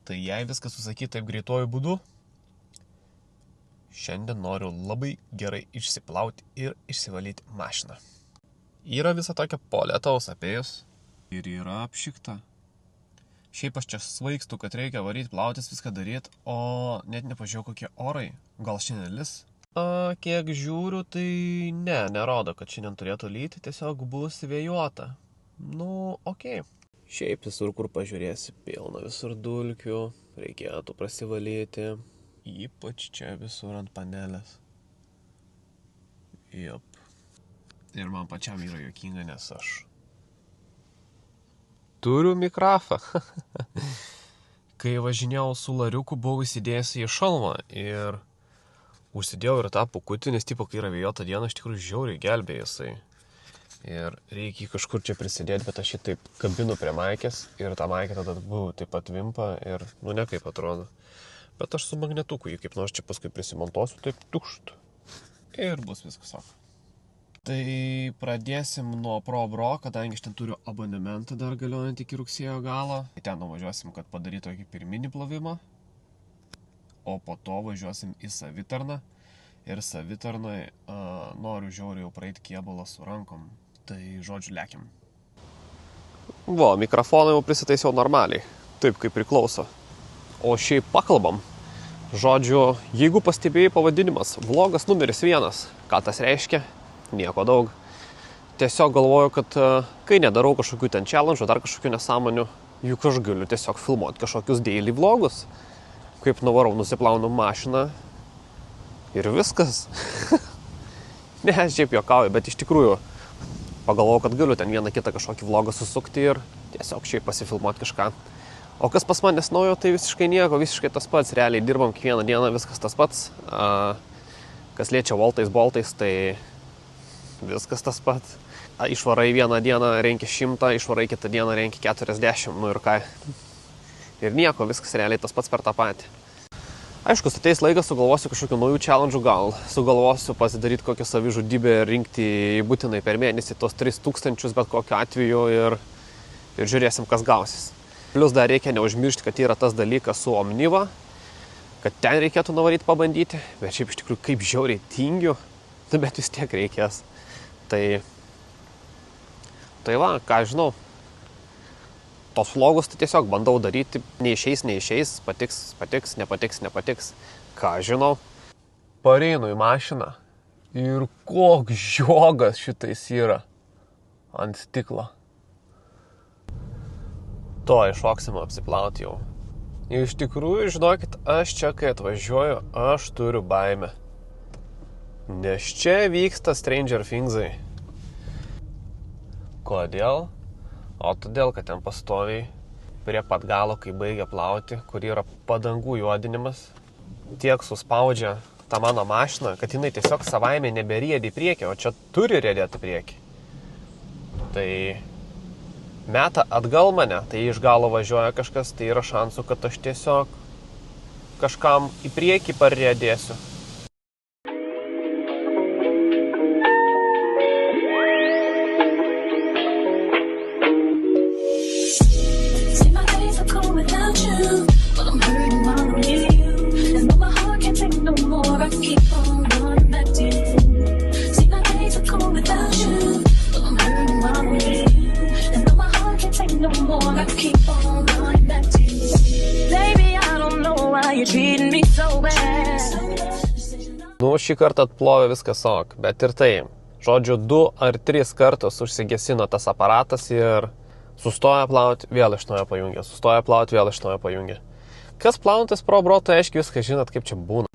Tai jei viskas susakyti taip greituoju būdu, šiandien noriu labai gerai išsiplauti ir išsivalyti mašiną. Yra visa tokia po lietaus apėjus ir yra apšikta. Šiaip aš čia svaigstu, kad reikia varyti, plautis, viską daryti, o net nepažiūrėjau kokie orai. Gal šiandien lis? Kiek žiūriu, tai nerodo, kad šiandien turėtų lyti, tiesiog bus vėjuota. Nu, okei. Šiaip visur, kur pažiūrėsi, pilna visur dulkių, reikėtų prasivalyti. Ypač čia visur ant panelės. Jop. Ir man pačiam yra juokinga, nes aš turiu mikrofą. Kai važinėjau su lariuku, buvau įsidėjęs į šalmą ir užsidėjau ir tą pukutį, nes tipo, kai yra vėjota diena, iš tikrųjų žiauriai gelbėja jisai. Ir reikia kažkur čia prisidėti, bet aš jį taip kabinu prie maikės ir tą maikę tada buvo taip pat vimpa ir, ne kaip atrodo. Bet aš su magnetuku jį kaip nors čia paskui prisimontuosiu, taip tukšt. Ir bus viskas ok. Tai pradėsim nuo ProBro, kadangi aš ten turiu abonementą dar galiojant iki rugsėjo galo. Ten nuvažiuosim, kad padarytų tokį pirminį plovimą. O po to važiuosim į savitarną. Ir savitarnai noriu žiauriai jau praeiti kėbalą su rankom. Tai žodžiu, lekiam. Mikrofoną jau prisitaisiau normaliai. Taip, kaip priklauso. O šiaip pakalbam. Žodžiu, jeigu pastebėjai pavadinimas vlogas numeris 1, ką tas reiškia? Nieko daug. Tiesiog galvoju, kad kai nedarau kažkokių ten challenge, dar kažkokių nesąmonių, juk aš galiu tiesiog filmuoti kažkokius daily vlogus. Kaip nuvarau, nusiplaunu mašiną ir viskas. Ne, aš šiaip juokauju, bet iš tikrųjų pagalvojau, kad galiu ten vieną kitą kažkokį vlogą susukti ir tiesiog šiaip pasifilmuoti kažką. O kas pas manęs naujo, tai visiškai nieko, visiškai tas pats. Realiai dirbam kiekvieną dieną, viskas tas pats. Kas liečia boltais, tai viskas tas pats. Išvarai vieną dieną renki 100, išvarai kitą dieną renki 40, ir ką. Ir nieko, viskas realiai tas pats per tą patį. Aišku, ateis laikas, sugalvosiu kažkokių naujų challenge, gal sugalvosiu pasidaryti kokią savižudybę ir rinkti būtinai per mėnesį tos 3000 bet kokiu atveju ir žiūrėsim, kas gausis. Plius dar reikia neužmiršti, kad yra tas dalykas su Omniva, kad ten reikėtų nuvaryti pabandyti, bet šiaip iš tikrųjų kaip žiauriai tingiu, bet vis tiek reikės. Tai va, ką žinau, tos vlogus tai tiesiog bandau daryti, neišeis, patiks, nepatiks, ką žinau. Pareinu į mašiną ir koks žiogas šitais yra ant stiklo. To iššoksim apsiplauti jau. Iš tikrųjų, žinokit, aš čia, kai atvažiuoju, aš turiu baimę. Nes čia vyksta Stranger Thingsai. Kodėl? O todėl, kad ten pastoviai prie pat galo, kai baigia plauti, kur yra padangų juodinimas, tiek suspaudžia tą mano mašiną, kad jinai tiesiog savaime neberiedi į priekį, o čia turi riedėti į priekį. Tai meta atgal mane, tai iš galo važiuoja kažkas, tai yra šansų, kad aš tiesiog kažkam į priekį parriedėsiu. Šį kartą atplovė viskas ok, bet ir tai, žodžiu, 2 ar 3 kartus užsigesino tas aparatas ir sustoja plauti, vėl iš naujo pajungia, sustoja plauti, vėl iš naujo pajungia. Kas plauntas ProBro, tai aiškiai viską žinot, kaip čia būna.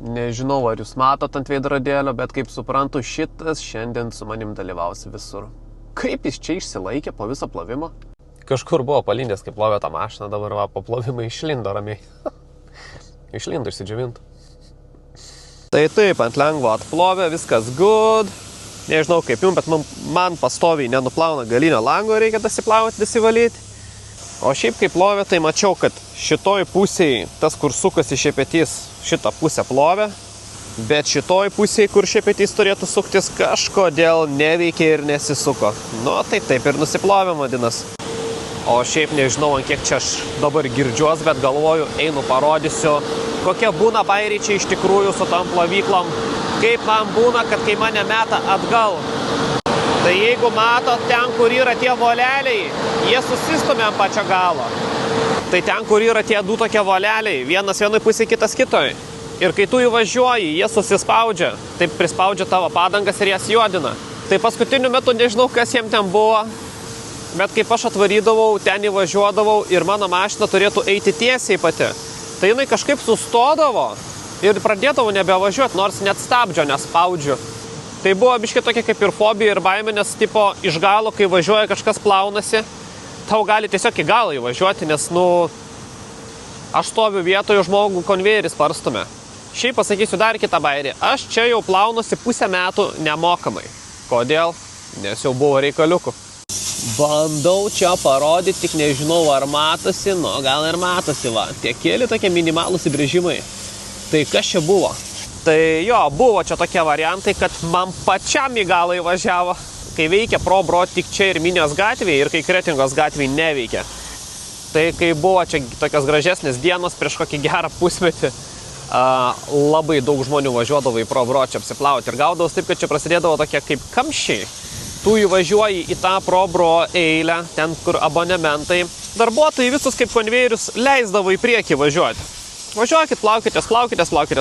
Nežinau, ar jūs matot ant veidrodėlio, bet kaip suprantu, šitas šiandien su manim dalyvaus visur. Kaip jis čia išsilaikė po viso plovimo? Kažkur buvo palindęs, kai plovė tą mašiną, dabar va, po plovimą išlindo ramiai. Išlindo išsidžiavintų. Tai taip, ant lengvo atplovė, viskas good. Nežinau kaip jums, bet man pastoviai nenuplauna galinio lango, reikia dasiplauti, dasivalyti. O šiaip kaip plovė, tai mačiau, kad šitoj pusėje, tas kur sukasi šepetys, šitą pusę plovė. Bet šitoj pusėje, kur šepetys turėtų suktis, kažkodėl neveikia ir nesisuko. Nu, tai taip ir nusiplovėm, vadinas. O šiaip nežinau, ant kiek čia aš dabar girdžiuos, bet galvoju, einu parodysiu, kokie būna bairiai čia iš tikrųjų su tom plovyklom. Kaip man būna, kad kai mane meta atgal. Tai jeigu matot ten, kur yra tie voleliai, jie susistumia ant pačio galo. Tai ten, kur yra tie du tokie voleliai, vienas vienoj pusėje, kitas kitoj. Ir kai tu įvažiuoji, jie susispaudžia, taip prispaudžia tavo padangas ir jas juodina. Tai paskutiniu metu nežinau, kas jiem ten buvo. Bet kaip aš atvarydavau, ten įvažiuodavau ir mano mašina turėtų eiti tiesiai pati. Tai jinai kažkaip sustodavo ir pradėdavau nebevažiuoti, nors net stabdžio nespaudžiu. Tai buvo biškai tokia kaip ir fobija ir baimė, nes tipo iš galo, kai važiuoja kažkas plaunasi, tau gali tiesiog į galą įvažiuoti, nes aš stoviu vietoje, žmogų konvejeris parstumia. Šiaip pasakysiu dar kitą bairį. Aš čia jau plaunusi pusę metų nemokamai. Kodėl? Nes jau buvo reikaliukų. Bandau čia parodyti, tik nežinau, ar matosi, gal ir matosi, va. Tie keli tokie minimalūs įbrėžimai. Tai kas čia buvo? Tai jo, buvo čia tokie variantai, kad man pačiam į galą įvažiavo, kai veikia ProBro tik čia ir Minijos gatvėje ir kai Kretingos gatvėje neveikia. Tai kai buvo čia tokios gražesnės dienos prieš kokį gerą pusmetį, labai daug žmonių važiuodavo į ProBro čia apsiplauti ir gaudavos taip, kad čia prasidėdavo tokie kaip kamščiai. Tu įvažiuoji į tą ProBro eilę, ten kur abonementai. Darbuotojai visus kaip konvejerius leisdavo į priekį važiuoti. Važiuokit,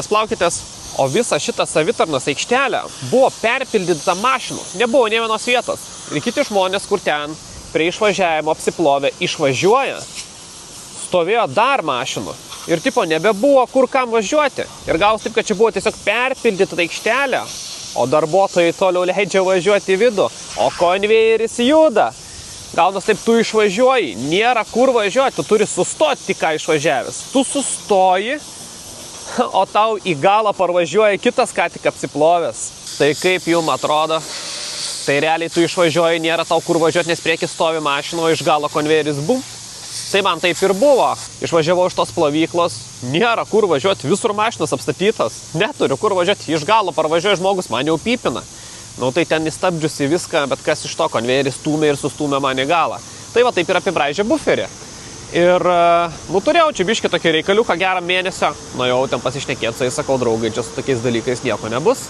plaukitės. O visa šitą savitarnos aikštelę buvo perpildyta mašinų. Nebuvo nė vienos vietos. Ir kiti žmonės, kur ten prie išvažiavimo apsiplovė, išvažiuoja, stovėjo dar mašinų. Ir tipo nebebuvo kur kam važiuoti. Ir gaus taip, kad čia buvo tiesiog perpildyta aikštelė. O darbuotojai toliau leidžia važiuoti į vidų, o konvejeris juda. Gaunas taip, tu išvažiuoji, nėra kur važiuoti, tu turi sustoti tik ką išvažiavęs. Tu sustoji, o tau į galą parvažiuoja kitas ką tik apsiplovęs. Tai kaip jum atrodo? Tai realiai tu išvažiuoji, nėra tau kur važiuoti, nes prieki stovi mašino, iš galo konvejeris bum. Tai man taip ir buvo. Išvažiavau iš tos plovyklos, nėra kur važiuoti, visur mašinos apstatytos. Neturiu kur važiuoti, iš galo parvažiuoja žmogus, man jau pypina. Tai ten įstabdžiusi viską, bet kas iš to, konvejeris stūmė ir sustūmė man į galą. Tai va taip ir apibraižė buferį. Ir turėjau čia biškį tokį reikaliuką gerą mėnesio. Jau ten pasišnekėti su jais, sakau, draugai, čia su tokiais dalykais nieko nebus.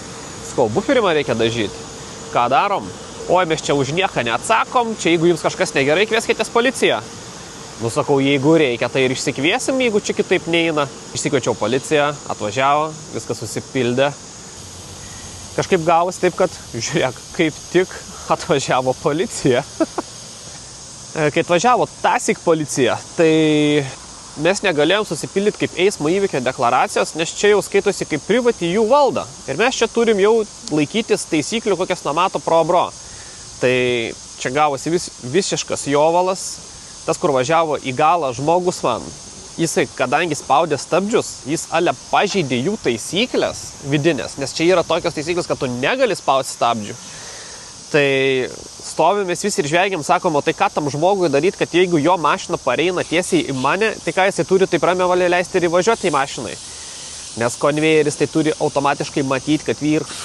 Sakau, buferį man reikia dažyti. Ką darom? Oi, mes čia už nieką neatsakom, čia jeigu jums kažkas negerai, kvieskitės policiją. Sakau, jeigu reikia, tai ir išsikviesim, jeigu čia kitaip neina. Išsikviečiau policiją, atvažiavo, viskas susipildė. Kažkaip gavosi taip, kad, žiūrėk, kaip tik atvažiavo policija. Kai atvažiavo tąsyk policija, tai mes negalėjom susipildyti kaip eismo įvykio deklaracijos, nes čia jau skaitosi kaip privati jų valda. Ir mes čia turim jau laikytis taisyklių, kokias numato ProBro. Tai čia gavosi visiškas jovalas. Tas, kur važiavo į galą žmogus man, jisai, kadangi spaudė stabdžius, jis pažeidė jų taisyklės vidinės, nes čia yra tokios taisyklės, kad tu negali spausti stabdžių. Tai stovimės visi ir žvelgiam, sakom, o tai ką tam žmogui daryti, kad jeigu jo mašina pareina tiesiai į mane, tai ką jisai turi taip ramiai valiai leisti ir įvažiuoti į mašinai. Nes konvejeris tai turi automatiškai matyti, kad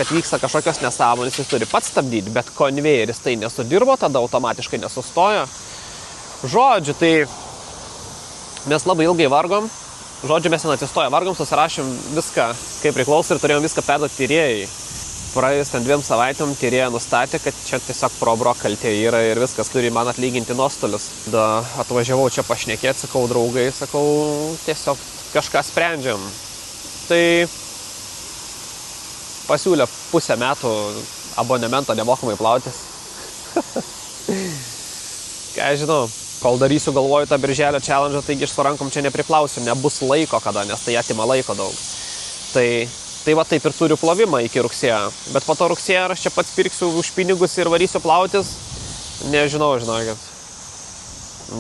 vyksta kažkokios nesąmonės, jis turi pats stabdyti, bet konvejeris tai nesudirbo, tada automatiškai nesustojo. Žodžiu, tai mes labai ilgai vargom. Žodžiu, mes ten atsistoję vargom, susirašėm viską, kaip priklauso ir turėjom viską perduoti tyrėjai. Praėjus ten 2 savaitėm tyrėja nustatė, kad čia tiesiog ProBro kaltė yra ir viskas turi man atlyginti nuostolius. Tada atvažiavau čia pašnekėti, sakau, draugai, sakau, tiesiog kažką sprendžiam. Tai pasiūlė pusę metų abonemento nemokamai plautis. Ką žinau, kol darysiu, galvoju, tą birželio challenge, taigi iš su rankom čia nepriplausiu, nebus laiko kada, nes tai atima laiko daug. Tai va taip ir turiu plovimą iki rugsėjo, bet po to rugsėjo aš čia pats pirksiu už pinigus ir varysiu plautis, nežinau, žinokit,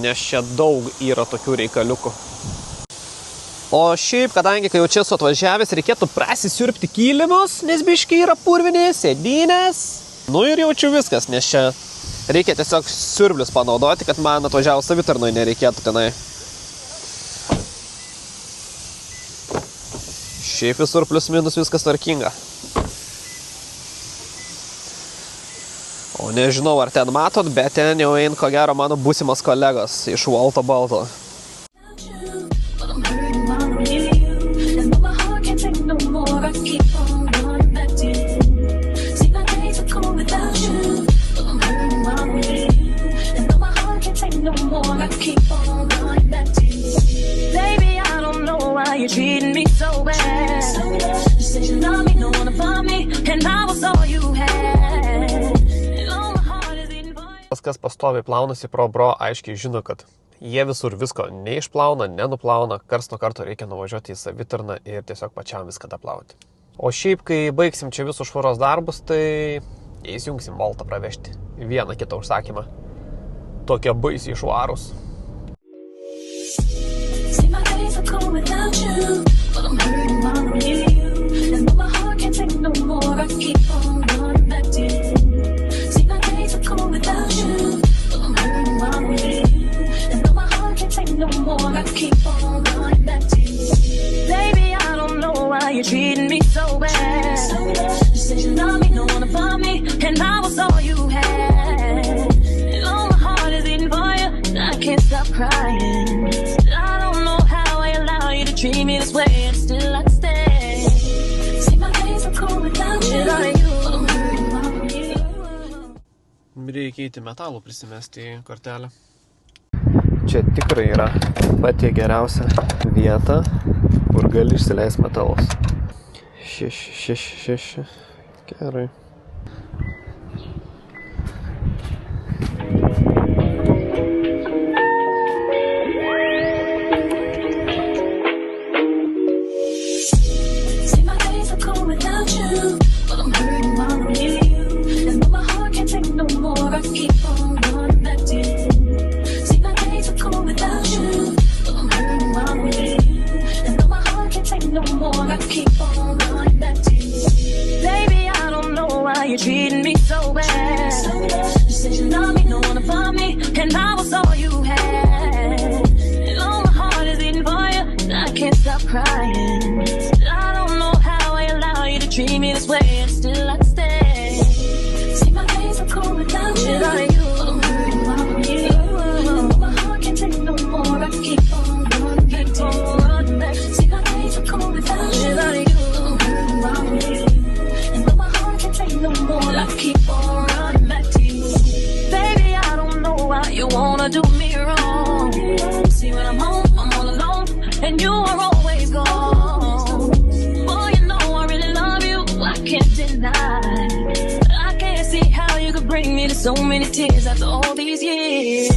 nes čia daug yra tokių reikaliukų. O šiaip, kadangi kai jau čia esu atvažiavęs, reikėtų prasisiurbti kilimus, nes biškai yra purvinės, sėdynės. Ir jaučiu viskas, nes čia reikia tiesiog siurblius panaudoti, kad man atvažiavus savitarnoj nereikėtų tenai. Šiaip visur plius minus viskas tvarkinga. O nežinau, ar ten matot, bet ten jau ein ko gero mano būsimas kolegos iš Volto Balto. You're treating me so bad. You said you love me, don't wanna find me, and I was all you had. And all my heart is in fire. Tas, kas pastoviai plaunasi pro bro, aiškiai žino, kad jie visur visko neišplauna, nenuplauna, karts nuo karto reikia nuvažiuoti į savitarną ir tiesiog pačiam viską daplauti. O šiaip, kai baigsim čia visus švaros darbus, tai įsijungsim Voltą pravežti vieną kitą užsakymą. Tokie baisiai švarūs. Cold without you, but I'm hurting while I'm near you. And though my heart can't take no more, I keep on running back to you. See, my days are cold without you, but I'm hurting while I'm near you. And though my heart can't take no more, I keep on running back to you. Baby, I don't know why you're treating me so bad. You said you love me, don't wanna find me, and I was all you had. And all my heart is in fire, I can't stop crying. I don't know how I allow you to treat me this way, and still I'd stay. See, my days are cold without you. Reikia įti metalų prisimesti į kortelę. Čia tikrai yra pati geriausia vieta, kur gali išsileisti metalus. 6. Gerai. You're treating me so bad. You said you love me, don't wanna find me, and I was all you had. And all my heart is in fire, I can't stop crying. I don't know how I allow you to treat me this way, and still I'd stay. See, my days are cold without you. And my heart can't take no more, I keep on running back. See, my days are cold without you. No more, I keep on running back to you. Baby, I don't know why you wanna do me wrong. See, when I'm home, I'm all alone, and you are always gone. Boy, you know I really love you, I can't deny. I can't see how you could bring me to so many tears after all these years.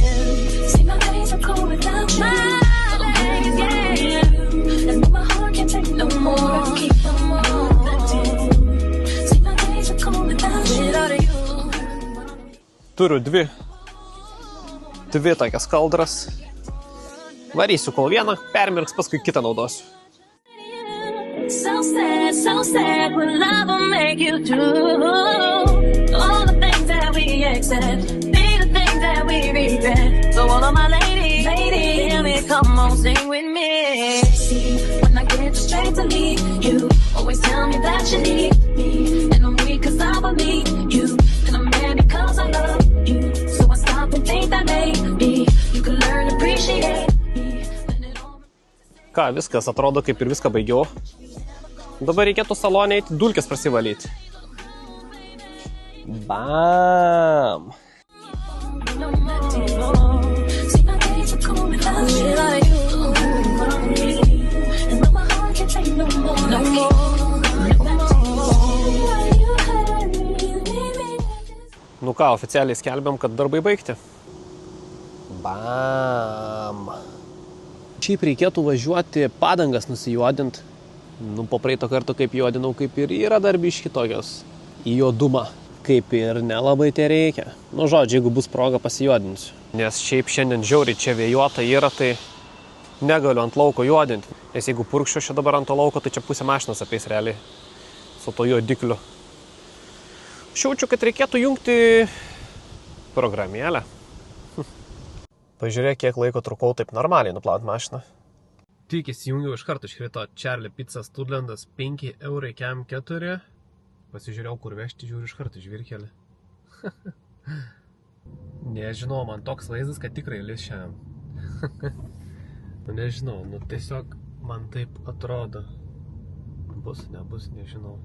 See, my days are cold without you. My days, yeah. And my heart can't take no more, I keep on running back to you. Turiu dvi tokias kaldras. Varysiu kol vieną, permirks, paskui kitą naudosiu. So sad, what love will make you do. All the things that we accept, be the things that we regret. So all of my ladies, hear me, come on, sing with me. See, when I get the strength to leave you, always tell me that you need me. And I'm weak cause I believe you, and I'm mad because I love you. So I stop and think that maybe you can learn to appreciate me. Ką, viskas, atrodo kaip ir viską baigiau. Dabar reikėtų salonę eiti dulkes prasivalyti. Bam! Nu ką, oficialiai skelbiam, kad darbai baigti. Bam! Šiaip reikėtų važiuoti padangas nusijuodint. Nu, po praeito karto kaip juodinau, kaip ir yra dar biški tokios į juodumą. Kaip ir nelabai tai reikia. Nu, žodžiu, jeigu bus proga pasijuodinsiu. Nes šiaip šiandien žiauriai čia vėjuota yra, tai negaliu ant lauko juodinti. Nes jeigu purkščiu čia dabar ant to lauko, tai čia pusė mašinos apeis realiai. Su to juodikliu. Šiaučiu, kad reikėtų jungti programėlę. Pažiūrėk, kiek laiko trukau taip normaliai nuplaut mašiną. Tik įsijungiau iš karto iškrito Charlie Pizza Studlandas 5 eurai kem 4. Pasižiūrėjau, kur vežti, žiūriu iš karto žvirkelį. Nežinau, man toks vaizdas, kad tikrai lis šiandien. Nu, nežinau, nu tiesiog man taip atrodo. Bus, nebus, nežinau.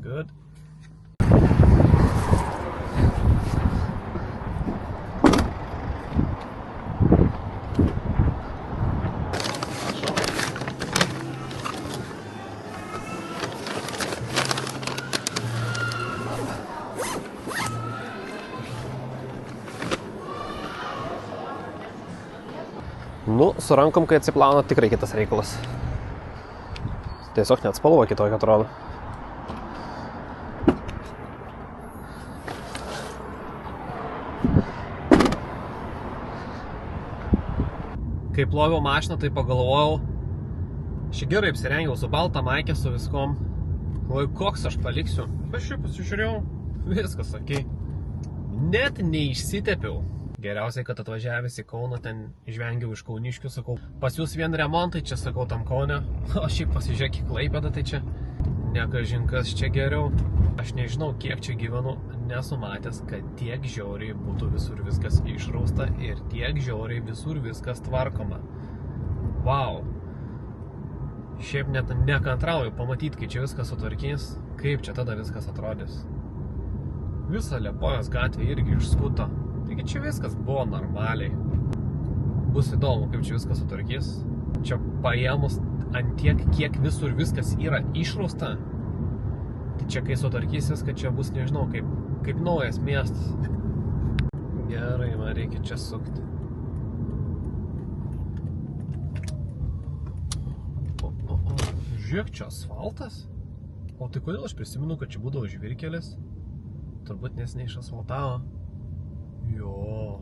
Good. Nu, su rankom, kai atsiplauna, tikrai kitas reikalas. Tiesiog net spalva kitokia atrodo. Kai ploviau mašiną, tai pagalvojau, šį gerai apsirengiau su balta maikė, su viskom. Galvoju, koks aš paliksiu. Aš šiaip pasižiūrėjau, viskas okei. Net neišsitepiau. Geriausiai, kad atvažiavęs į Kauną, ten žvengiau iš kauniškių, sakau, pas jūs vien remontai, čia sakau tam Kaune, o šiaip pasižiūrėk į Klaipėdą, tai čia nekažin kas čia geriau. Aš nežinau, kiek čia gyvenu, nesu matęs, kad tiek žiauriai būtų visur viskas išrausta ir tiek žiauriai visur viskas tvarkoma. Vau! Šiaip net nekantrauju pamatyti, kai čia viskas sutvarkys, kaip čia tada viskas atrodys. Visa Liepojos gatvė irgi išskuto. Taigi čia viskas buvo normaliai. Bus įdomu, kaip čia viskas sutvarkys. Čia paėmus ant tiek, kiek visur viskas yra išrausta. Tai čia kai sutvarkys viską, čia bus, nežinau, kaip naujas miestas. Gerai, man reikia čia sukti. Žiūrėk, čia asfaltas? O tai kodėl aš prisimenu, kad čia būdavo žvyrkelis? Turbūt nes neišasfaltavo. Jo,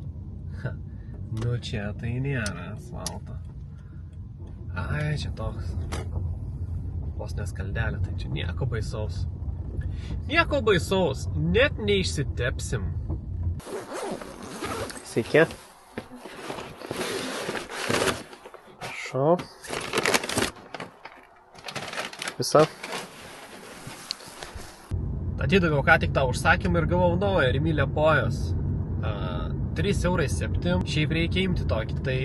nu čia tai nėra asfalto. Ai, čia toks vos neskaldelė, tai čia nieko baisaus. Nieko baisaus, net neišsitepsim. Sveiki. Prašau. Visa. Atidaviau ką tik tą užsakymą ir gavau naują Rimi Liepojos. 3,7 €. Šiaip reikia imti tokį, tai...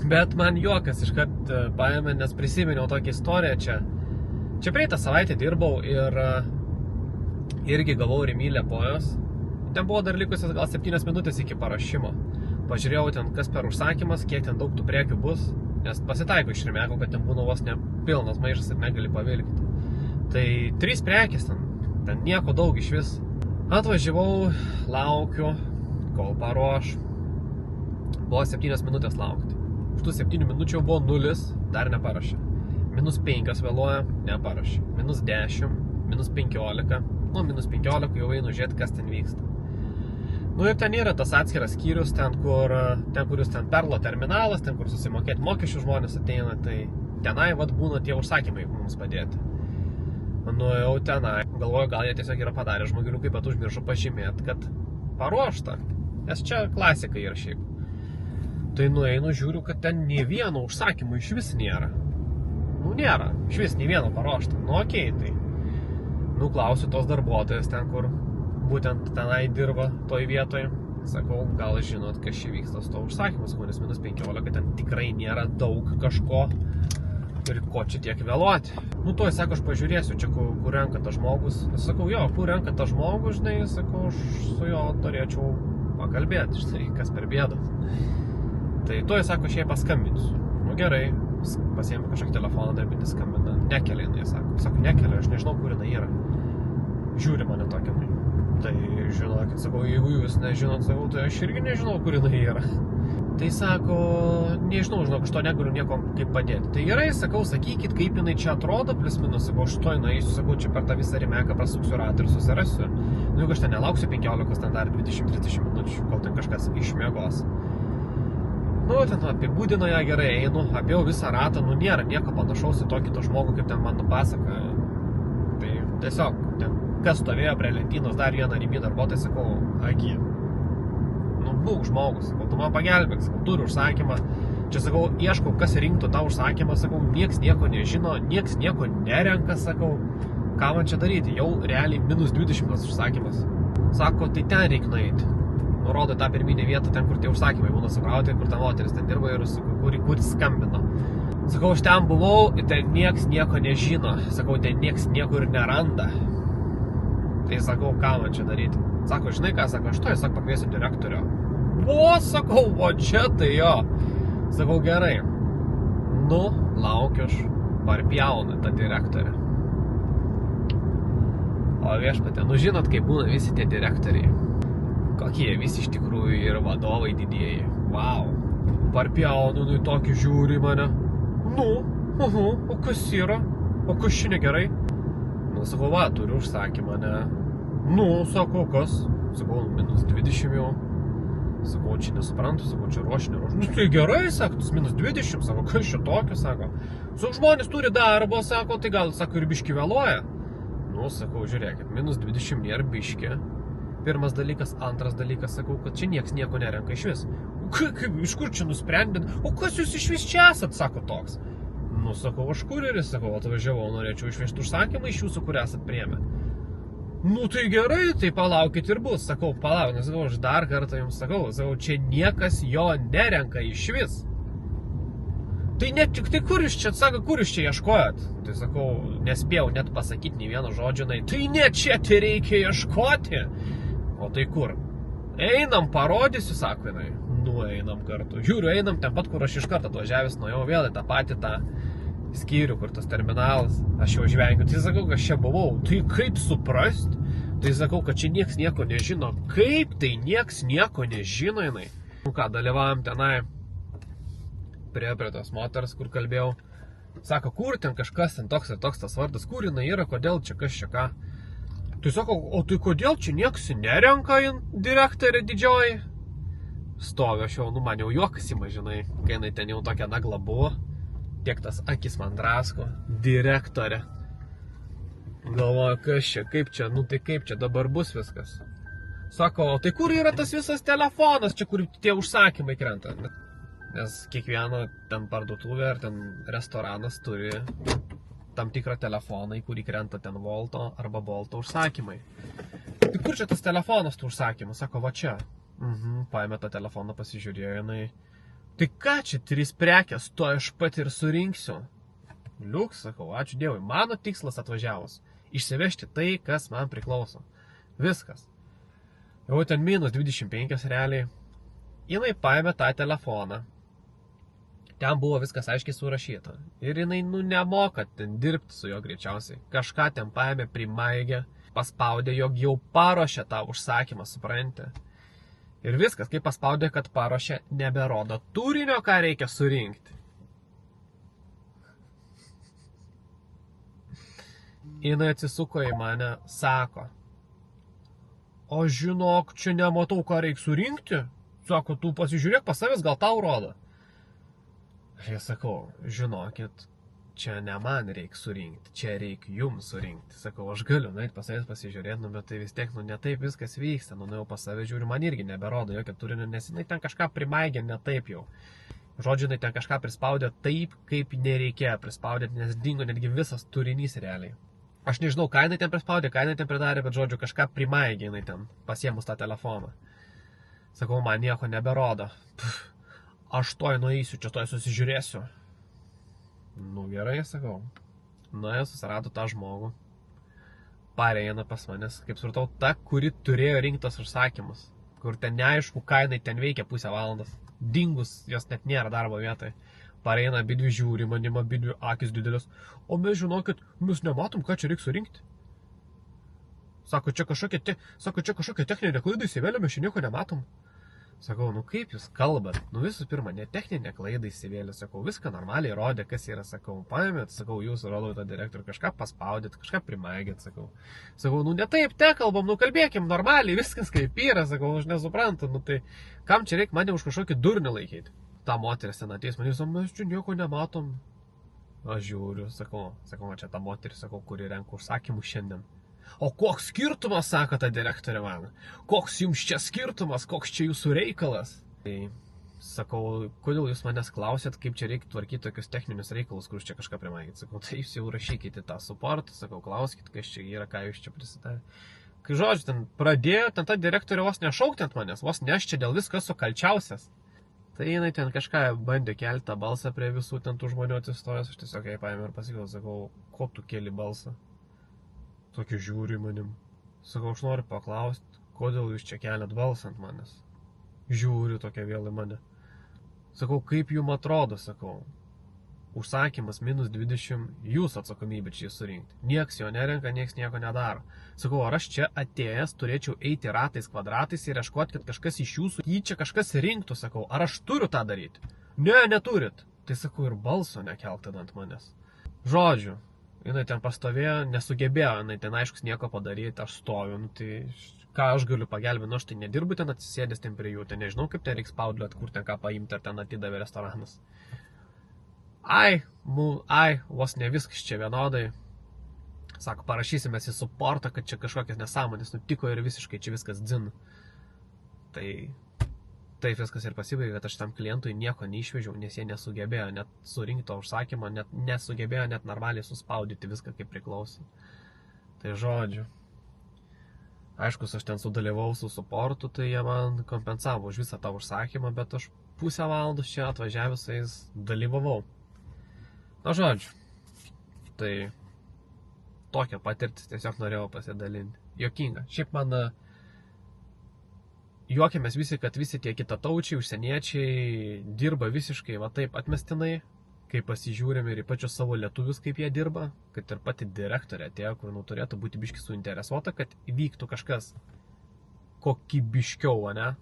Bet man juokas iškart paėmė, nes prisiminiau tokią istoriją čia. Čia praeitą savaitę dirbau ir irgi gavau Rimi Liepojos. Ten buvo dar likusios gal 7 minutės iki paruošimo. Pažiūrėjau ten, kas per užsakymas, kiek ten daug tų prekių bus, nes pasitaiko iš Rimeko, kad ten būna vos ne pilnas maišas ir negali pavilkti. Tai 3 prekės ten nieko daug iš vis. Atvažiavau, laukiu, kol paruoš. Buvo 7 minutės laukti. Už tų 7 minučių buvo 0, dar neparašė. -5 vėluoja, neparašė. -10, -15. Nu, -15 jau einu žiūrėti, kas ten vyksta. Nu ir ten yra tas atskiras skyrius, ten kur jūs ten Perlo terminalas, ten kur susimokėti mokesčių žmonės ateina, tai tenai vat būna tie užsakymai mums padėti. Nu jau tenai, galvoju, gal jie tiesiog yra padarę žmogeliukai, bet užmiršo pažymėti, kad paruošta, nes čia klasika yra šiaip. Tai nueinu, žiūriu, kad ten nei vieno užsakymo iš vis nėra. Nu nėra, iš vis nei vieno paruošta. Nu okei, tai. Nu klausiu tos darbuotojas ten, kur būtent tenai dirba toj vietoje. Sakau, gal žinot, kas čia vyksta su to užsakymus, nes -15, ten tikrai nėra daug kažko. Ir ko čia tiek vėluoti. Nu toj, sako, aš pažiūrėsiu, čia kur renka tas žmogus. Sakau, jo, kur renka tas žmogus, žinai, sakau, aš su jo turėčiau pakalbėti, žinai, kas per bėdas. Tai toj, sako, aš jai paskambinsiu. Nu gerai, pasiėmė kažkokį telefoną, darbinį skambina. Nekelia jinai, sako. Sako, nekelia, aš nežinau, kur jinai yra. Žiūri mane tokia. Tai žinokit, sakau, jeigu jūs nežinot, sakau, tai aš irgi nežinau, kur jinai yra. Tai sako, nežinau, žinok, aš to negaliu nieko kaip padėti. Tai gerai, sakau, sakykit, kaip jinai čia atrodo, plius minus, sakau, aš to nueisiu, sakau, čia per tą visą Rimeką prasuksiu ratą ir susirasiu. Nu, jeigu aš ten nelauksiu 15, ten dar 20-30 minučių, kol ten kažkas išmiegos. Nu, ten apibūdino ją gerai, einu, apėjau visą ratą, nu, nėra nieko panašaus į tokį to žmogų, kaip ten man nupasakoja. Tai tiesiog, ten, kas stovėjo prie lentynos, dar vieną Rimi darbuotoją, sakau, agi. Nu, nu būk žmogus, sakau, tu man pagelbėk, sakau, turiu užsakymą. Čia, sakau, ieškau, kas rinktų tą užsakymą, sakau, nieks nieko nežino, nieks nieko nerenka, sakau, ką man čia daryti, jau realiai minus 20 užsakymas. Sako, tai ten reik nueiti. Nurodo tą pirminę vietą, ten, kur tie užsakymai būna sukrauti, kur ta moteris ten dirba ir kur skambino. Sakau, aš ten buvau ir ten nieks nieko nežino. Sakau, ten nieks nieko ir neranda. Tai sakau, ką man čia daryti? Sako, žinai ką, sako, aš to, jis sako, pakviesiu direktorio. Sakau, o čia tai jo. Sakau, gerai. Nu, laukiu aš, parpjauna tą direktorę. O viešpatė, nu žinot, kaip būna visi tie direktoriai. Kokie visi iš tikrųjų yra vadovai didieji. Vau. Parpjaunu, nu į tokį žiūri mane. Nu, o kas yra? O kas čia negerai? Nu, sakau, va, turiu užsakymą, ne? Nu, sako, kas? Sakau, minus 20 jau. Sakau, čia nesuprantu, sakau, čia ruoši. Nu, tai gerai, sako, minus 20, sako, kas čia tokio, sako. Sakau, žmonės turi darbo, sako, tai gal, sako, ir biški vėluoja. Nu, sakau, žiūrėkit, minus 20 nėra biški. Pirmas dalykas, antras dalykas, sakau, kad čia nieks nieko nerenka iš vis. Iš kur čia nusprendėt? O kas jūs iš vis čia esat, sako toks. Nu, sakau, aš kurjeris, sakau, atvažiavau, norėčiau išvežti užsakymą iš jūsų, kur esat priėmę. Nu, tai gerai, tai palaukit ir bus. Sakau, palaukit, sakau, aš dar kartą jums sakau, čia niekas jo nerenka iš vis. Tai net tik tai kur jūs čia, sako, kur jūs čia ieškojat? Tai sakau, nespėjau net pasakyti nei vieno žodžio, tai ne čia tai reikia ieškoti. O tai kur? Einam, parodysiu, sako jinai. Nu, einam kartu. Žiūriu, einam ten pat, kur aš iš karto atvažiavęs, nuėjau vėl į tą patį tą skyrių, kur tas terminalas. Aš jau žvengiu. Tai sakau, kad čia buvau. Tai kaip suprast? Tai sakau, kad čia nieks nieko nežino. Kaip tai nieks nieko nežino jinai? Nu ką, dalyvavom tenai prie tos moters, kur kalbėjau. Sako, kur ten kažkas, ten toks ir toks tas vardas, kur jinai yra, kodėl čia kas čia ką. Tai sako, o tai kodėl čia nieks nerenka direktorė didžioji? Stoviu aš jau, nu man jau juokas ima, žinai, kai jinai ten jau tokia nagla buvo, tiek tas akis man drasko, direktorė. Galvoju, kas čia, kaip čia, nu tai kaip čia dabar bus viskas. Sako, o tai kur yra tas visas telefonas, čia kur tie užsakymai krenta? Nes kiekvieno ten parduotuvė ar ten restoranas turi tam tikrą telefoną, į kurį krenta ten Volto arba Bolto užsakymai. Tai kur čia tas telefonas tų užsakymų? Sako, va čia. Paėmė tą telefoną, pasižiūrėjo jinai. Tai ką čia, 3 prekės, to aš pat ir surinksiu. Liuks, sakau, ačiū Dievui, mano tikslas atvažiavus. Išsivežti tai, kas man priklauso. Viskas. Jau ten minus 25 realiai. Jinai paėmė tą telefoną. Ten buvo viskas aiškiai surašyta. Ir jinai, nu, nemoka ten dirbti su jo greičiausiai. Kažką ten paėmė, primaigė, paspaudė, jog jau paruošė tą užsakymą, supranti. Ir viskas, kai paspaudė, kad paruošė, neberodo turinio, ką reikia surinkti. Jinai atsisuko į mane, sako, o žinok, čia nematau, ką reikia surinkti. Sako, tu pasižiūrėk pas savęs, gal tau rodo. Aš sakau, žinokit, čia ne man reikia surinkti, čia reikia jums surinkti. Sakau, aš galiu nueiti pas savęs pasižiūrėti, nu, bet tai vis tiek, nu, ne taip viskas vyksta. Nu, jau pas savęs žiūriu, man irgi neberodo jokio turinio, nes jinai ten kažką primaigė ne taip jau. Žodžiu, jinai ten kažką prispaudė taip, kaip nereikėjo prispaudėti, nes dingo netgi visas turinys realiai. Aš nežinau, ką jinai ten prispaudė, ką jinai ten pridarė, bet žodžiu, kažką primaigė jinai ten, pasiemus tą telefoną. Sakau, man nieko neberodo. Aš toj nueisiu, čia toj susižiūrėsiu. Nu gerai, sakau. Nuėjo, susirado tą žmogų. Pareina pas manęs, kaip supratau, ta, kuri turėjo rinktas užsakymus. Kur ten neaišku, ką jinai ten veikia pusę valandos. Dingus, jos net nėra darbo vietoje. Pareina, abidvi žiūri manim, abidvi akis didelės. O mes žinokit, mes nematom, ką čia reikia surinkti. Sako, čia kažkokia techninė klaida įsivėlė, mes čia nieko nematom. Sakau, nu kaip jūs kalbat? Nu visų pirma, ne techninė klaida įsivėlė, sakau, viską normaliai rodė, kas yra, sakau, paėmėt, sakau, jūs rodau tą direktorių, kažką paspaudėt, kažką primaigėt, sakau. Sakau, nu ne taip te kalbam, nu kalbėkim normaliai, viskas kaip yra, sakau, aš nesuprantu, nu tai kam čia reikia mane už kažkokį durnį laikyti? Ta moteris ten ateis, man jūs, mes čia nieko nematom. Aš žiūriu, sakau, čia ta moteris, sakau, kuri renka užsakymų šiandien. O koks skirtumas, sako ta direktorė man. Koks jums čia skirtumas, koks čia jūsų reikalas? Tai sakau, kodėl jūs manęs klausėt, kaip čia reikia tvarkyti tokius techninius reikalus, kur čia kažką primaikyti. Sakau, tai jūs jau rašykite tą supportą, sakau, klauskit, kas čia yra, ką jūs čia prisitarė. Kai žodžiu, ten pradėjo, ten ta direktorė vos nešaukti ant manęs, vos ne aš čia dėl visko esu kalčiausias. Tai jinai ten kažką bandė kelti tą balsą prie visų ten tų žmonių atsistojęs, aš tiesiog jai paėmė ir pasakiau, sakau, ko tu keli balsą? Tokį žiūri manim. Sakau, aš noriu paklausti, kodėl jūs čia keliat balsą ant manęs. Žiūri tokia vėl į mane. Sakau, kaip jums atrodo, sakau. Užsakymas -20, jūs atsakomybė čia surinkti. Nieks jo nerenka, nieks nieko nedaro. Sakau, ar aš čia atėjęs turėčiau eiti ratais, kvadratais ir ieškoti, kad kažkas iš jūsų jį čia kažkas rinktų, sakau. Ar aš turiu tą daryti? Ne, neturit. Tai sakau, ir balso nekelk tada ant manęs. Žodžiu, jinai ten pastovėjo, nesugebėjo, jinai ten aiškus nieko padaryti, aš stoviu, nu tai ką aš galiu pagelbėti, nu aš tai nedirbu ten atsisėdęs ten prie jų, tai nežinau, kaip ten reiks paudliuot, kur ten ką paimti, ar ten atidavė restoranas. Ai, vos ne viskas čia vienodai. Sako, parašysime į supportą, kad čia kažkokias nesąmonės nutiko ir visiškai čia viskas dzin. Tai taip viskas ir pasibaigė, kad aš tam klientui nieko neišvežiau, nes jie nesugebėjo net surinkti to užsakymą, net nesugebėjo net normaliai suspaudyti viską kaip priklauso. Tai žodžiu. Aiškus, aš ten sudalyvau su supportu, tai jie man kompensavo už visą tą užsakymą, bet aš pusę valandos čia atvažiavusiais dalyvavau. Na žodžiu, tai tokia patirtis tiesiog norėjau pasidalinti. Juokinga. Šiaip man juokiamės visi, kad visi tie kitataučiai, užsieniečiai dirba visiškai va taip atmestinai, kai pasižiūrim ir į pačius savo lietuvius, kaip jie dirba, kad ir pati direktorė atėjo, kur turėtų būti biški suinteresuota, kad vyktų kažkas kokybiškiau, ne?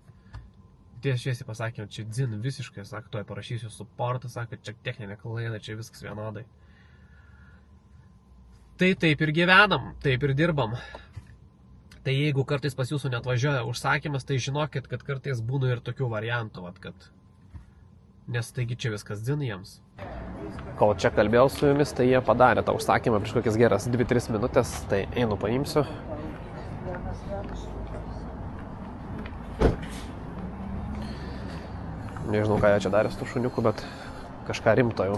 Tiesiai pasakė, čia dzin visiškai, sako, toj parašysiu supportą, sako, čia techninė klaida, čia viskas vienodai. Tai taip ir gyvenam, taip ir dirbam. Tai jeigu kartais pas jūsų net važiuoja užsakymas, tai žinokit, kad kartais būna ir tokių variantų, vat, kad... Nes taigi čia viskas dzin jiems. Kol čia kalbėjau su jumis, tai jie padarė tą užsakymą prieš kokias geras 2-3 minutės, tai einu paimsiu. Nežinau, ką jie čia darė su šuniuku, bet kažką rimto jau.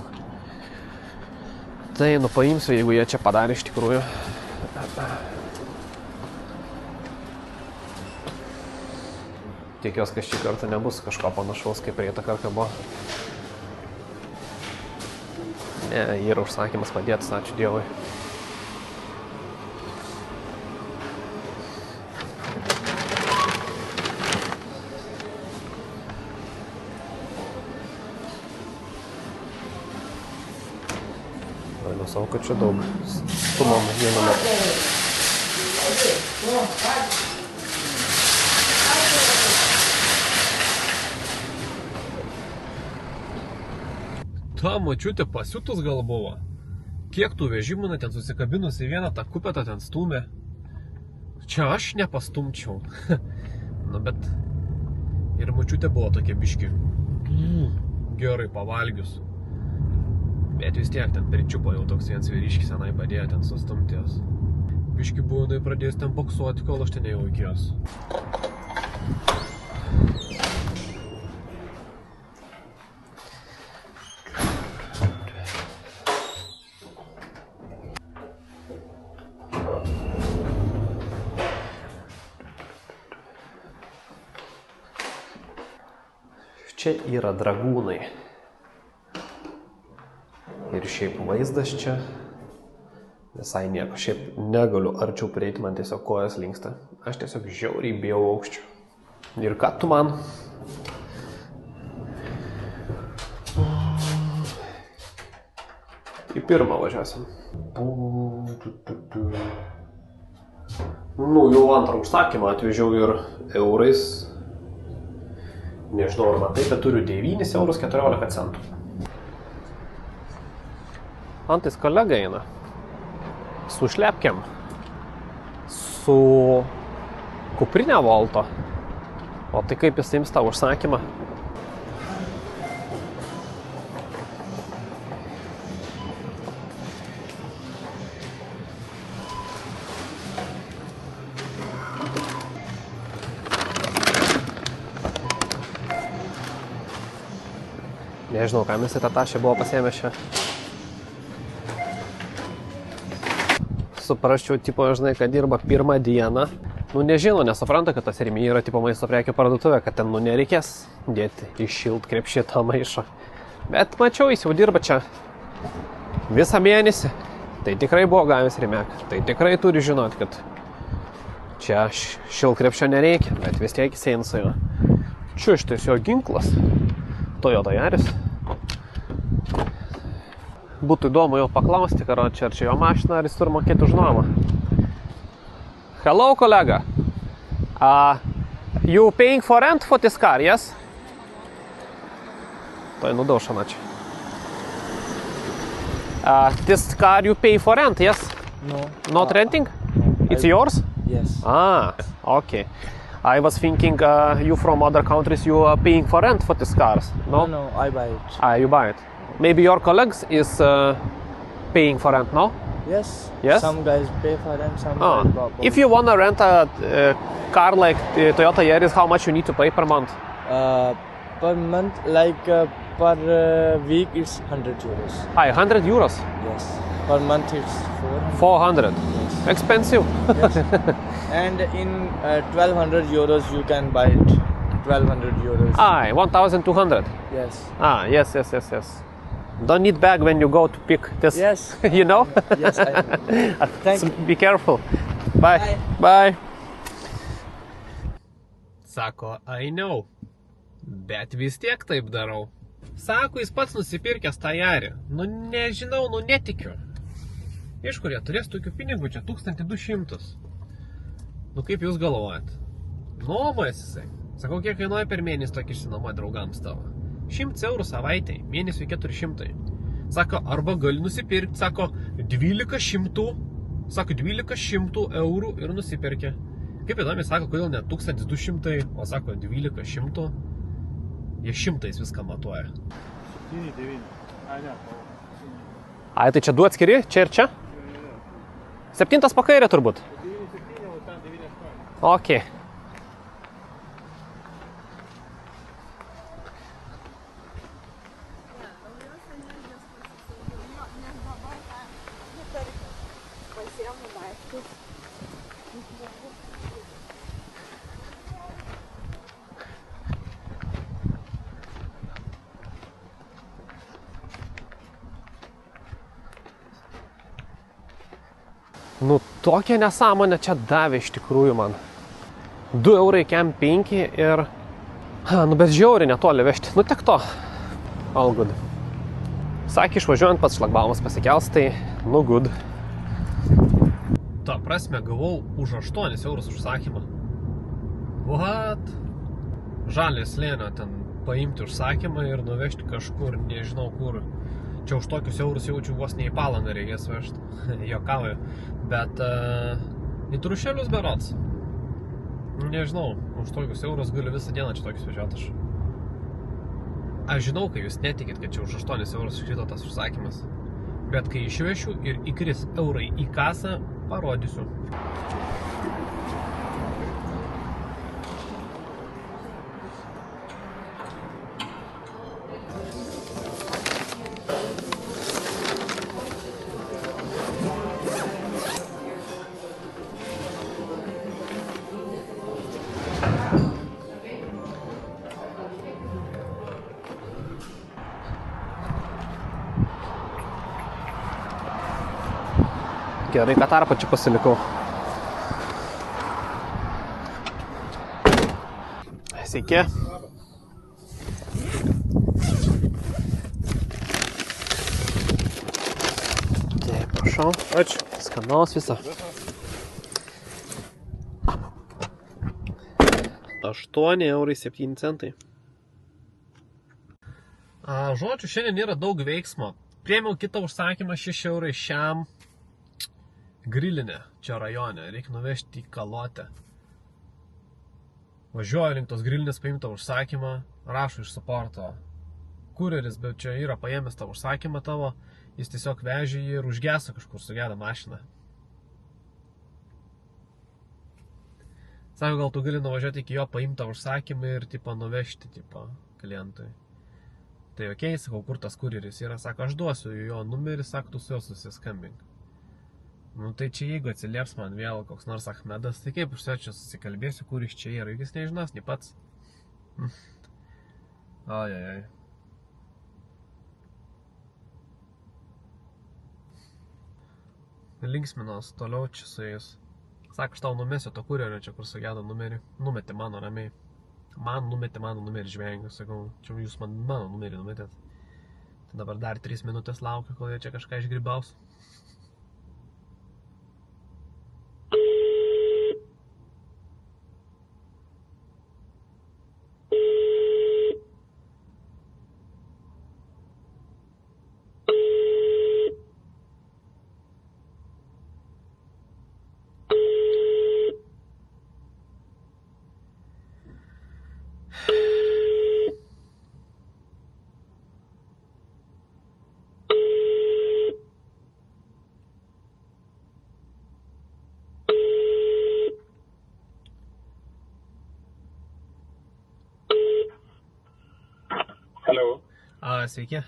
Tai paimsiu, jeigu jie čia padarė iš tikrųjų. Tikiuosi, kad šį kartą nebus kažko panašaus, kaip praeitą kartą buvo. Ne, yra užsakymas padėtas, ačiū Dievui. Savo, kad čia daug stumam vienu metu. Ta močiutė pasiutus gal buvo. Kiek tų vežimų ten susikabinus į vieną tą kupetą ten stumė. Čia aš nepastumčiau. Na, bet ir močiutė buvo tokia biški. Gerai pavalgius. Bet vis tiek ten pričiupo jau toks vienas vyriškis senai padėjo ten sustumti jos. Biški buvo, jinai pradės ten boksuoti, kol aš ten jau iki jos. Čia yra dragūnai. Ir šiaip vaizdas čia visai nieko. Šiaip negaliu arčiau prieiti, man tiesiog kojas linksta. Aš tiesiog žiauriai bijau aukščių. Ir ką tu man? Į pirmą važiuosim. Nu, jau antrą užsakymą atvežiau ir eurais. Nežinau, ar matai, bet turiu 9 eurus 14 centų. Antais kolega eina su šlepkiam, su kuprinė Volto. O tai kaip jis ims tą užsakymą? Nežinau, kam jis tą tašę buvo pasiėmę šią. Suprasčiau, tipo, žinai, kad dirba pirmą dieną. Nu, nežino, nesupranta, kad tas Rimi yra tipo maisto prekių parduotuvė, kad ten, nu, nereikės dėti į šilt krepšį maišą. Bet mačiau, jis jau dirba čia visą mėnesį. Tai tikrai buvo gavęs Rimek. Tai tikrai turi žinot, kad čia šilt krepšio nereikia, bet vis tiek jis eina su juo. Čia šitas jo ginklas. Toyota Yaris. Būtų įdomu jau paklausti, ar čia jo mašina, ar jis turi mokėti už nuomą. Hello, kolega. You paying for rent for this car, yes? To je nudaušana čia. This car you pay for rent, yes? No. Not renting? It's yours? Yes. Okay. I was thinking you from other countries, you are paying for rent for these cars, no? No, I buy it. You buy it. Maybe your colleagues is paying for rent, no? Yes. Yes? Some guys pay for rent, some guys buy. If you want to rent a car like Toyota Yaris, how much you need to pay per month? Per month, like per week, it's 100 euros. 100 euros? Yes. Per month, it's 400. 400. Yes. Expensive. Yes. And in 1200 euros, you can buy it. 1200 euros. 1,200. Yes. Yes. Don't need bag when you go to pick this. Yes. You know? Yes, I know. Thank you. Be careful. Bye. Bye. Sako, I know. Bet vis tiek taip darau. Sako, jis pats nusipirkęs tą Yarį. Nu, nežinau, nu, netikiu. Iš kur jie turės tokių pinigų čia? 1200. Nu, kaip jūs galvojat? Nuomojas jisai. Sakau, kiek kainuoja per mėnesį tokį išsinuomoti draugams tavo? 100 eurų savaitėj, mėnesiui 400. Sako, arba gali nusipirkti, sako, 1200, sako, 1200 eurų ir nusipirkė. Kaip įdomi, sako, kodėl ne 1200, o sako, 1200. Jie 100 viską matuoja. 7-9. Ai, tai čia du atskiri, čia ir čia? 7 pakairė turbūt. 9-7, o ten 9-8. Ok. Nu, tokią nesąmonę čia davė iš tikrųjų man. 2 eurai kem 5 ir... Nu, bet žiauriai netoli vežti. Nu, tiek to. All good. Sakė, išvažiuojant pats šlagbaumas pasikels, tai nu good. Ta prasme, gavau už 8 eurus užsakymą. What? Žalės slėnio ten paimti užsakymą ir nuvežti kažkur, nežinau kur. Čia už tokius eurus jaučiu vos ne į Palangą reikės vežti. Jokauju. Bet į Trušelius berods. Nežinau, už tokius eurus galiu visą dieną čia tokius vežioti aš. Aš žinau, kai jūs netikit, kad čia už 8 eurus iškrito tas užsakymas. Bet kai išvešiu ir įkris eurai į kasą, parodysiu. Gerai, kad tarpą čia pasilikau. Sveiki. Tai, prašau. Ačiū. Skanaus visą. 8 eurai 7 centai. Žodžiu, šiandien yra daug veiksmo. Priėmiau kitą užsakymą 6 eurai šiam grilinę čia rajone. Reikia nuvežti į Kalotę. Važiuoju link tos grilinės paimtą užsakymą, rašo iš supporto kureris, bet čia yra paėmęs tą užsakymą tavo, jis tiesiog vežė jį ir užgeso kažkur, sugedo mašiną. Sako, gal tu gali nuvažiuoti iki jo paimtą užsakymą ir tipo nuvežti tipo klientui. Tai okei, sakau, kur tas kurjeris yra, sako, aš duosiu jo numerį, sako, tu su juo susiskambink. Nu tai čia jeigu atsilieps man vėl koks nors Ahmedas, tai kaip aš čia susikalbėsiu, kur iš čia yra, jis nežinos, nei pats. Ajajaj. Linksminos toliau čia su jais. Sako, aš tau numesiu to kurjerio čia, kur sugedo numerį. Numetė mano ramiai. Man numetė mano numerį žvengiu, sakau, čia jūs mano numerį numetėt. Tai dabar dar 3 minutės laukiu, kol jie čia kažką išgrybaus. Hello. Sveiki.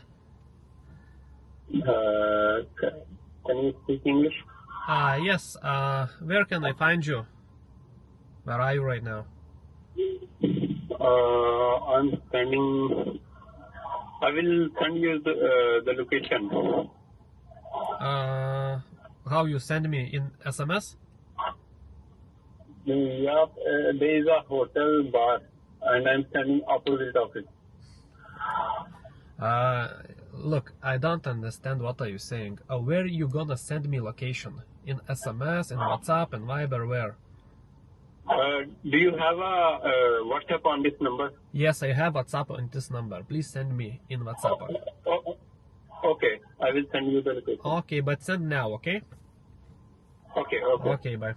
Can you speak English? Yes. Where can I find you? Where are you right now? I'm standing. I will send you the location. How you send me in SMS? Yeah, there is a hotel bar, and I'm standing opposite of it. Look, I don't understand what are you saying. Where you gonna send me location? In SMS, in WhatsApp, and Viber, where? Do you have a WhatsApp on this number? Yes, I have WhatsApp on this number. Please send me in WhatsApp. Okay, I will send you the location. Okay, but send now, okay? Okay. Okay, bye.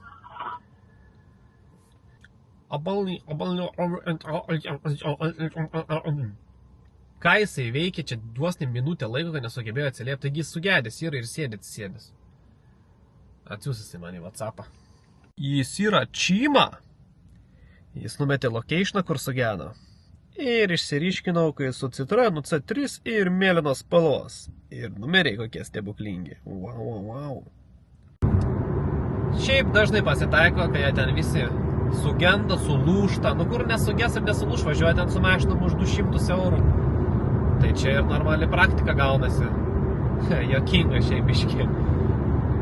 Ką jisai veikia, čia duos ne minutę laiko, kad nesugebėjo atsiliepti, taigi jis sugedęs yra ir sėdės. Atsiūs jisai man į WhatsAppą. Jis yra Čyma. Jis numetė locationą, kur sugedo. Ir išsiriškinau, kai su Citroenu C3 ir mėlynos spalvos. Ir numeriai kokie stebuklingi. Wow. Šiaip dažnai pasitaiko, kai jie ten visi sugenda, sulūžta. Nu kur nesugės ir nesulūž, važiuoja ten su mašinom už 200 eurų. Tai čia ir normali praktika gaunasi. Jokinga šiaip biški.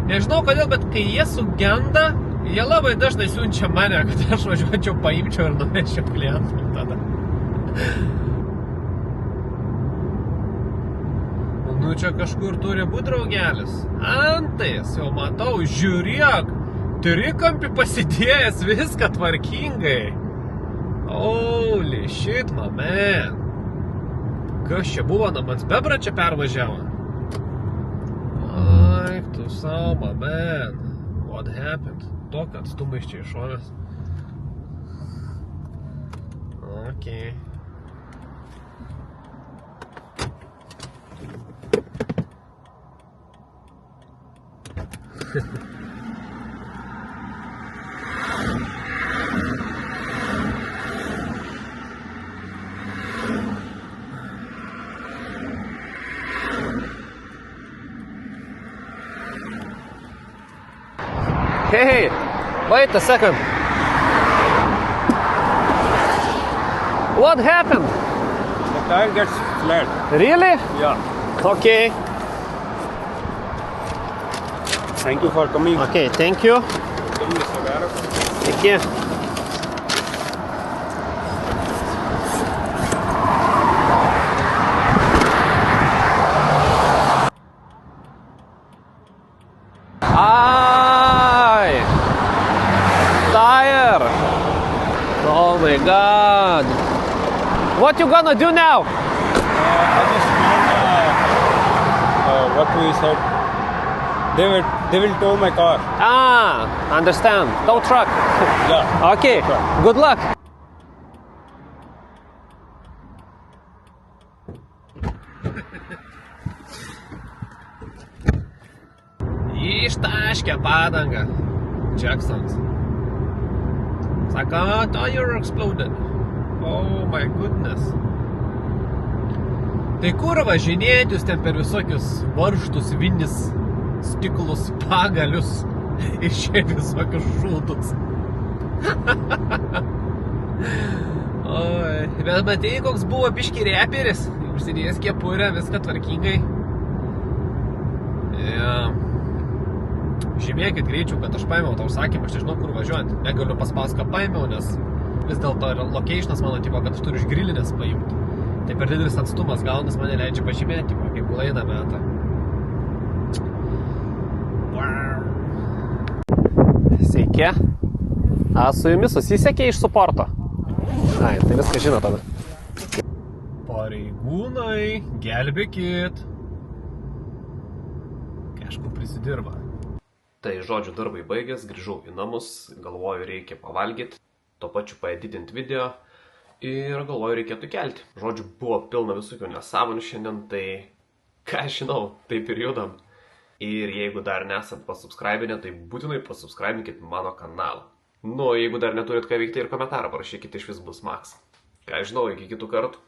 Nežinau kodėl, bet kai jie sugenda, jie labai dažnai siunčia mane, kad aš važiuočiau, paimčiau ir nuvešiau klientam tada. Nu čia kažkur turi būt draugelis. Antais, jau matau, žiūrėk, trikampį pasidėjęs viską tvarkingai. Holy shit, my man. Kas čia buvo, namans bebra čia pervažiavo? Ai, tu savo, my man. What happened? Tokio atstumą iš čia išorės. Okay. Hey, wait a second. What happened? The tire gets flat. Really? Yeah. Okay. Thank you for coming. Okay, thank you. Thank you. Tire. Oh my God. What you gonna do now? I just found what we said. They will tow my car. Understand. Tow truck. Yeah. Okay. Sure. Good luck. Ištaškė padangą. Jacksons. Sako, tire exploded. Oh my goodness. Tai kur važinėti jūs ten per visokius varžtus, vinis, stiklus, pagalius ir šiaip visokius šūdus. Oi, bet matei, koks buvo biški reperis, užsidėjęs kepurę, viską tvarkingai. Ja. Žymėkit greičiau, kad aš paėmiau tą užsakymą, aš nežinau, kur važiuojant. Negaliu paspaus, ką paėmiau, nes vis dėlto yra locationas mano tipo, kad aš turiu iš grilinės paimti. Tai per didelis atstumas gaunas mane leidžia pažymėti, kaip klaidą metą. Sveiki. Su jumis susisiekė iš suporto? Ai, tai viską žino tada. Pareigūnai, gelbėkit. Kažkur prisidirba. Tai žodžiu darbai baigęs, grįžau į namus, galvoju reikia pavalgyti, tuo pačiu paeditinti video ir galvoju reikėtų kelti. Žodžiu, buvo pilna visokių nesąmonių šiandien, tai ką žinau, taip ir judam. Ir jeigu dar nesat pasubscribinę, tai būtinai pasubscribinkit mano kanalą. Nu, jeigu dar neturit ką veikti ir komentarą parašykite, iš vis bus maks. Ką žinau, iki kitų kartų.